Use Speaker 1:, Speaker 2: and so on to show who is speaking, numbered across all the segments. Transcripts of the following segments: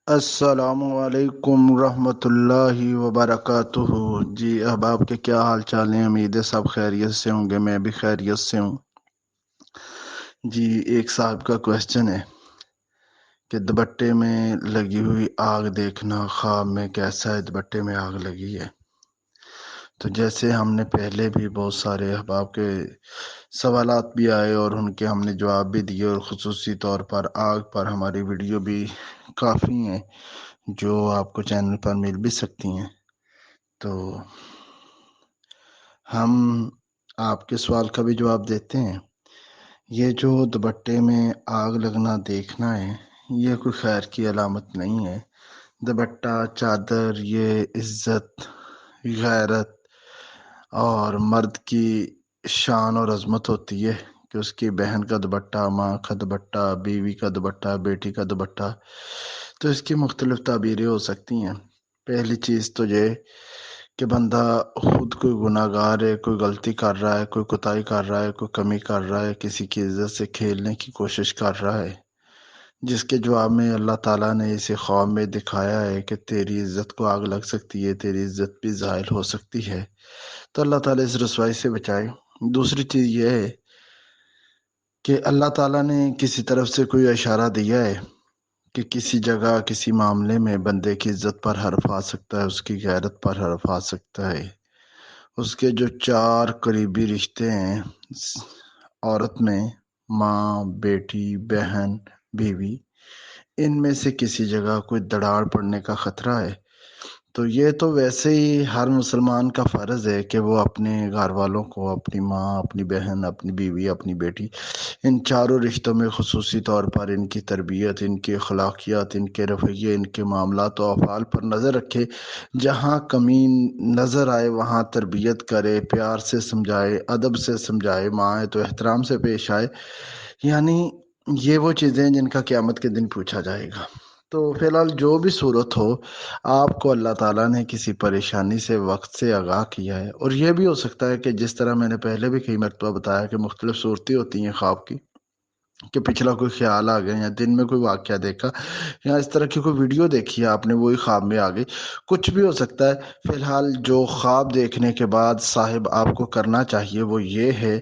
Speaker 1: السلام علیکم ورحمۃ اللہ وبرکاتہ۔ جی احباب کے کیا حال چال ہیں؟ امید ہے سب خیریت سے ہوں گے، میں بھی خیریت سے ہوں۔ جی ایک صاحب کا کویسچن ہے کہ دوپٹے میں لگی ہوئی آگ دیکھنا خواب میں کیسا ہے؟ دوپٹے میں آگ لگی ہے تو جیسے ہم نے پہلے بھی بہت سارے احباب کے سوالات بھی آئے اور ان کے ہم نے جواب بھی دیے، اور خصوصی طور پر آگ پر ہماری ویڈیو بھی کافی ہیں جو آپ کو چینل پر مل بھی سکتی ہیں۔ تو ہم آپ کے سوال کا بھی جواب دیتے ہیں۔ یہ جو دوپٹے میں آگ لگنا دیکھنا ہے، یہ کوئی خیر کی علامت نہیں ہے۔ دوپٹہ، چادر، یہ عزت، غیرت اور مرد کی شان اور عظمت ہوتی ہے کہ اس کی بہن کا دوپٹہ، ماں کا دوپٹہ، بیوی کا دوپٹہ، بیٹی کا دوپٹہ، تو اس کی مختلف تعبیریں ہو سکتی ہیں۔ پہلی چیز تو یہ کہ بندہ خود کوئی گناہ گار ہے، کوئی غلطی کر رہا ہے، کوئی کوتاہی کر رہا ہے، کوئی کمی کر رہا ہے، کسی کی عزت سے کھیلنے کی کوشش کر رہا ہے، جس کے جواب میں اللہ تعالیٰ نے اسے خواب میں دکھایا ہے کہ تیری عزت کو آگ لگ سکتی ہے، تیری عزت بھی زائل ہو سکتی ہے، تو اللہ تعالیٰ اس رسوائی سے بچائے۔ دوسری چیز یہ ہے کہ اللہ تعالیٰ نے کسی طرف سے کوئی اشارہ دیا ہے کہ کسی جگہ کسی معاملے میں بندے کی عزت پر حرف آ سکتا ہے، اس کی غیرت پر حرف آ سکتا ہے، اس کے جو چار قریبی رشتے ہیں عورت میں، ماں، بیٹی، بہن، بیوی، ان میں سے کسی جگہ کوئی دراڑ پڑنے کا خطرہ ہے، تو یہ تو ویسے ہی ہر مسلمان کا فرض ہے کہ وہ اپنے گھر والوں کو، اپنی ماں، اپنی بہن، اپنی بیوی، اپنی بیٹی، ان چاروں رشتوں میں خصوصی طور پر ان کی تربیت، ان کی اخلاقیات، ان کے رویے، ان کے معاملات و افعال پر نظر رکھے۔ جہاں کمی نظر آئے وہاں تربیت کرے، پیار سے سمجھائے، ادب سے سمجھائے، ماں ہے تو احترام سے پیش آئے۔ یعنی یہ وہ چیزیں ہیں جن کا قیامت کے دن پوچھا جائے گا۔ تو فی الحال جو بھی صورت ہو، آپ کو اللہ تعالیٰ نے کسی پریشانی سے وقت سے آگاہ کیا ہے، اور یہ بھی ہو سکتا ہے کہ جس طرح میں نے پہلے بھی کئی مرتبہ بتایا کہ مختلف صورتیں ہوتی ہیں خواب کی، کہ پچھلا کوئی خیال آ گیا، یا دن میں کوئی واقعہ دیکھا، یا اس طرح کی کوئی ویڈیو دیکھی آپ نے، وہی خواب میں آ گئی، کچھ بھی ہو سکتا ہے۔ فی الحال جو خواب دیکھنے کے بعد صاحب آپ کو کرنا چاہیے وہ یہ ہے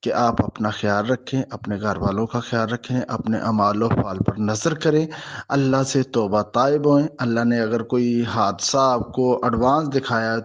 Speaker 1: کہ آپ اپنا خیال رکھیں، اپنے گھر والوں کا خیال رکھیں، اپنے اعمال و افعال پر نظر کریں، اللہ سے توبہ طائب ہوئیں۔ اللہ نے اگر کوئی حادثہ آپ کو ایڈوانس دکھایا ہے تو